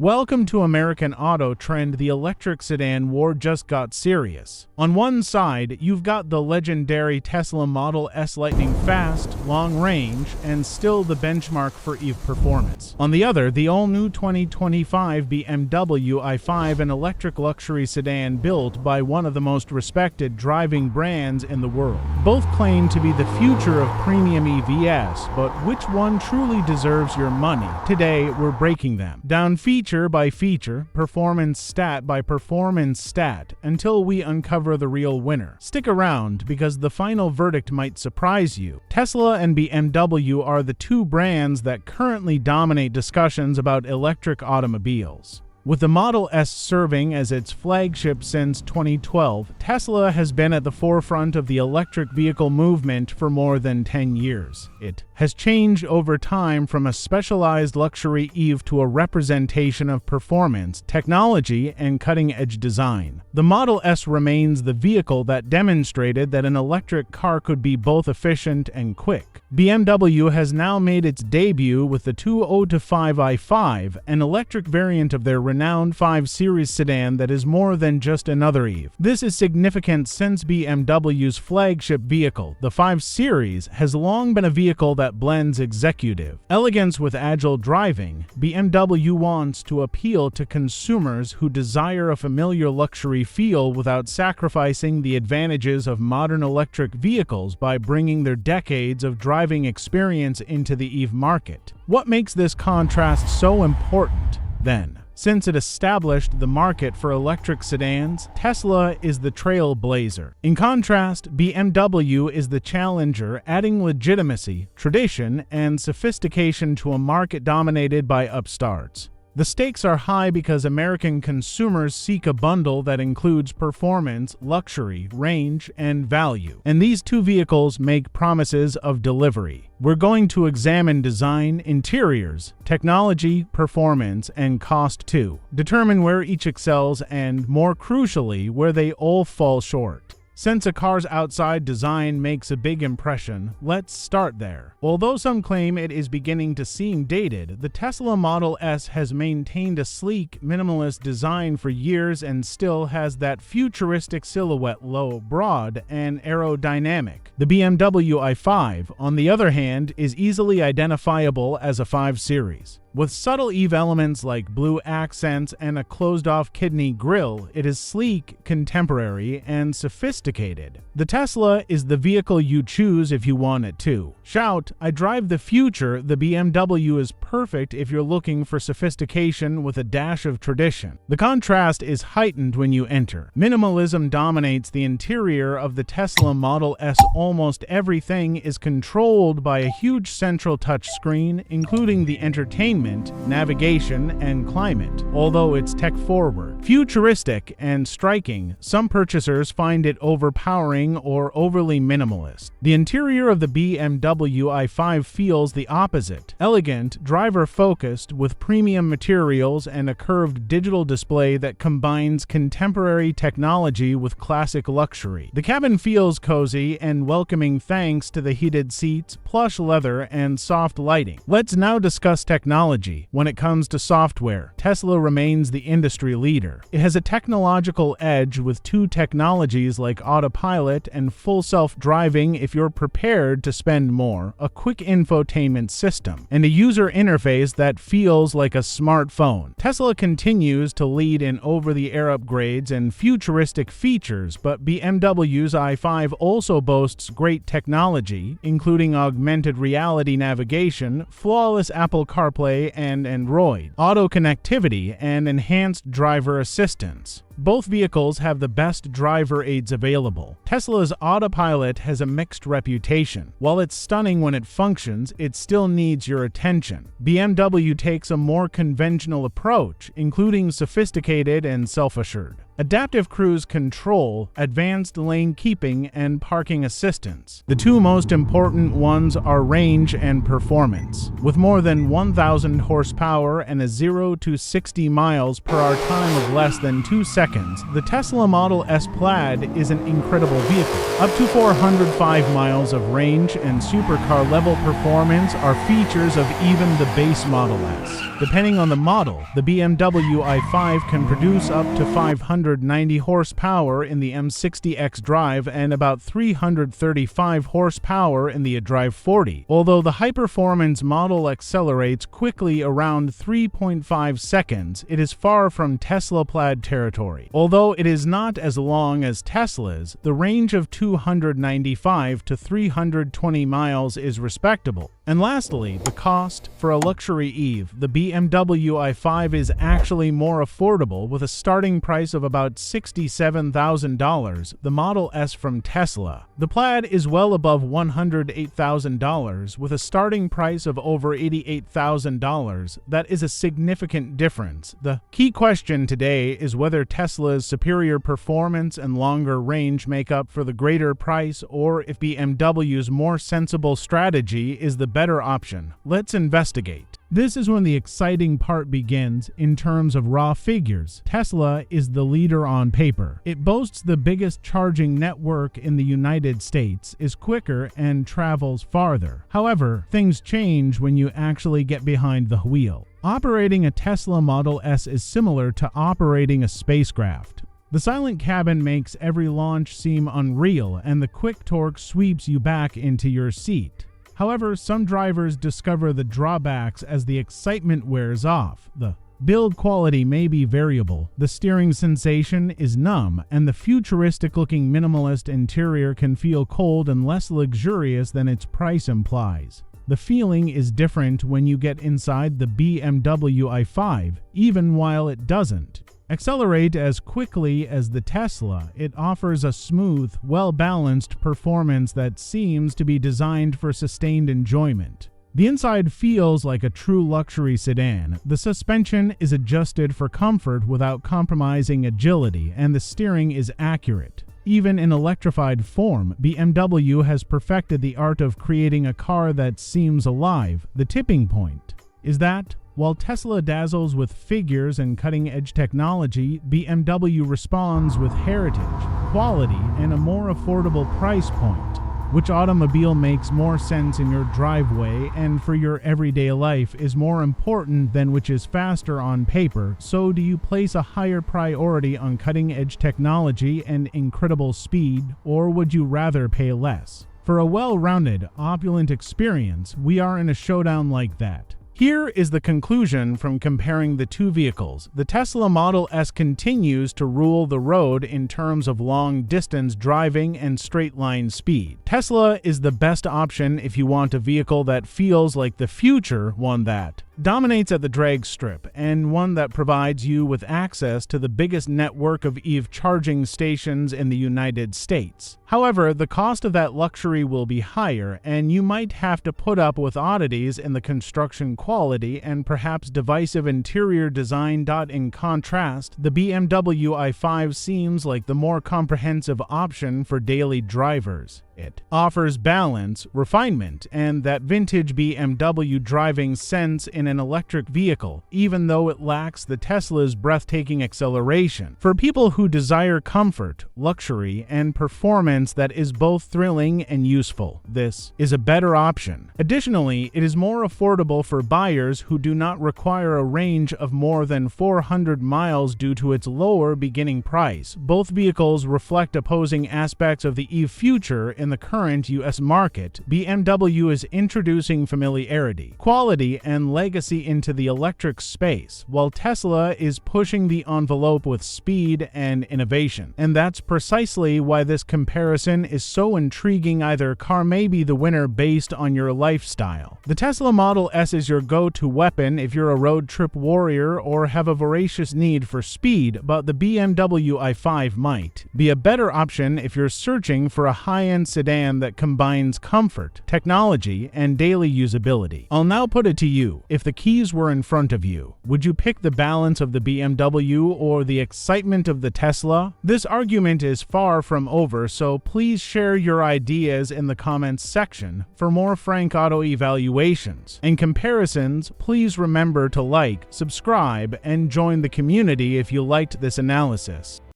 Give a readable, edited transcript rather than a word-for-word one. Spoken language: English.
Welcome to American Auto Trend. The electric sedan war just got serious. On one side, you've got the legendary Tesla Model S lightning fast, long range, and still the benchmark for EV performance. On the other, the all-new 2025 BMW i5, an electric luxury sedan built by one of the most respected driving brands in the world. Both claim to be the future of premium EVs, but which one truly deserves your money? Today, we're breaking them down feature by feature, performance stat by performance stat, until we uncover the real winner. Stick around, because the final verdict might surprise you. Tesla and BMW are the two brands that currently dominate discussions about electric automobiles. With the Model S serving as its flagship since 2012, Tesla has been at the forefront of the electric vehicle movement for more than 10 years. It has changed over time from a specialized luxury EV to a representation of performance, technology, and cutting-edge design. The Model S remains the vehicle that demonstrated that an electric car could be both efficient and quick. BMW has now made its debut with the 2.0-5 i5, an electric variant of their renowned 5 Series sedan that is more than just another EV. This is significant since BMW's flagship vehicle, the 5 Series, has long been a vehicle that blends executive elegance with agile driving. BMW wants to appeal to consumers who desire a familiar luxury feel without sacrificing the advantages of modern electric vehicles by bringing their decades of driving experience into the EV market. What makes this contrast so important, then? Since it established the market for electric sedans, Tesla is the trailblazer. In contrast, BMW is the challenger, adding legitimacy, tradition, and sophistication to a market dominated by upstarts. The stakes are high because American consumers seek a bundle that includes performance, luxury, range, and value. And these two vehicles make promises of delivery. We're going to examine design, interiors, technology, performance, and cost too. Determine where each excels and, more crucially, where they all fall short. Since a car's outside design makes a big impression, let's start there. Although some claim it is beginning to seem dated, the Tesla Model S has maintained a sleek, minimalist design for years and still has that futuristic silhouette, low, broad, and aerodynamic. The BMW i5, on the other hand, is easily identifiable as a 5 Series. With subtle EV elements like blue accents and a closed-off kidney grille, it is sleek, contemporary, and sophisticated. The Tesla is the vehicle you choose if you want it to. Shout, "I drive the future." The BMW is perfect if you're looking for sophistication with a dash of tradition. The contrast is heightened when you enter. Minimalism dominates the interior of the Tesla Model S. Almost everything is controlled by a huge central touchscreen, including the entertainment, navigation, and climate. Although it's tech-forward, futuristic, and striking, some purchasers find it overpowering or overly minimalist. The interior of the BMW i5 feels the opposite. Elegant, driver-focused, with premium materials and a curved digital display that combines contemporary technology with classic luxury. The cabin feels cozy and welcoming thanks to the heated seats, plush leather, and soft lighting. Let's now discuss technology. When it comes to software, Tesla remains the industry leader. It has a technological edge with two technologies like autopilot and full self-driving if you're prepared to spend more, a quick infotainment system, and a user interface that feels like a smartphone. Tesla continues to lead in over-the-air upgrades and futuristic features, but BMW's i5 also boasts great technology, including augmented reality navigation, flawless Apple CarPlay and Android Auto connectivity, and enhanced driver assistance. Both vehicles have the best driver aids available. Tesla's autopilot has a mixed reputation. While it's stunning when it functions, it still needs your attention. BMW takes a more conventional approach, including sophisticated and self-assured. adaptive cruise control, advanced lane keeping, and parking assistance. The two most important ones are range and performance. With more than 1,000 horsepower and a 0 to 60 miles per hour time of less than 2 seconds, the Tesla Model S Plaid is an incredible vehicle. Up to 405 miles of range and supercar level performance are features of even the base Model S. Depending on the model, the BMW i5 can produce up to 590 horsepower in the M60 xDrive and about 335 horsepower in the iDrive 40, although the high-performance model accelerates quickly around 3.5 seconds. It is far from Tesla Plaid territory. Although it is not as long as Tesla's, the range of 295 to 320 miles is respectable. And lastly, the cost. For a luxury EV, the BMW i5 is actually more affordable with a starting price of about $67,000, the Model S from Tesla. The Plaid is well above $108,000 with a starting price of over $88,000. That is a significant difference. The key question today is whether Tesla's superior performance and longer range make up for the greater price, or if BMW's more sensible strategy is the better option. Let's investigate. This is when the exciting part begins in terms of raw figures. Tesla is the leader on paper. It boasts the biggest charging network in the United States, is quicker, and travels farther. However, things change when you actually get behind the wheel. Operating a Tesla Model S is similar to operating a spacecraft. The silent cabin makes every launch seem unreal, and the quick torque sweeps you back into your seat. However, some drivers discover the drawbacks as the excitement wears off. The build quality may be variable, the steering sensation is numb, and the futuristic-looking minimalist interior can feel cold and less luxurious than its price implies. The feeling is different when you get inside the BMW i5, even while it doesn't accelerate as quickly as the Tesla. It offers a smooth, well-balanced performance that seems to be designed for sustained enjoyment. The inside feels like a true luxury sedan. The suspension is adjusted for comfort without compromising agility, and the steering is accurate. Even in electrified form, BMW has perfected the art of creating a car that seems alive. The tipping point is that while Tesla dazzles with figures and cutting-edge technology, BMW responds with heritage, quality, and a more affordable price point. Which automobile makes more sense in your driveway and for your everyday life is more important than which is faster on paper. So do you place a higher priority on cutting-edge technology and incredible speed, or would you rather pay less? For a well-rounded, opulent experience, we are in a showdown like that. Here is the conclusion from comparing the two vehicles. The Tesla Model S continues to rule the road in terms of long-distance driving and straight-line speed. Tesla is the best option if you want a vehicle that feels like the future, one that dominates at the drag strip, and one that provides you with access to the biggest network of EV charging stations in the United States. However, the cost of that luxury will be higher, and you might have to put up with oddities in the construction quality and perhaps divisive interior design. In contrast, the BMW i5 seems like the more comprehensive option for daily drivers. It offers balance, refinement, and that vintage BMW driving sense in an electric vehicle, even though it lacks the Tesla's breathtaking acceleration. For people who desire comfort, luxury, and performance that is both thrilling and useful, this is a better option. Additionally, it is more affordable for buyers who do not require a range of more than 400 miles due to its lower beginning price. Both vehicles reflect opposing aspects of the EV future. In the current U.S. market, BMW is introducing familiarity, quality, and legacy into the electric space, while Tesla is pushing the envelope with speed and innovation. And that's precisely why this comparison is so intriguing. Either car may be the winner based on your lifestyle. The Tesla Model S is your go-to weapon if you're a road trip warrior or have a voracious need for speed, but the BMW i5 might be a better option if you're searching for a high-end sedan that combines comfort, technology, and daily usability. I'll now put it to you. If the keys were in front of you, would you pick the balance of the BMW or the excitement of the Tesla? This argument is far from over, so please share your ideas in the comments section for more frank auto evaluations and comparisons. Please remember to like, subscribe, and join the community if you liked this analysis.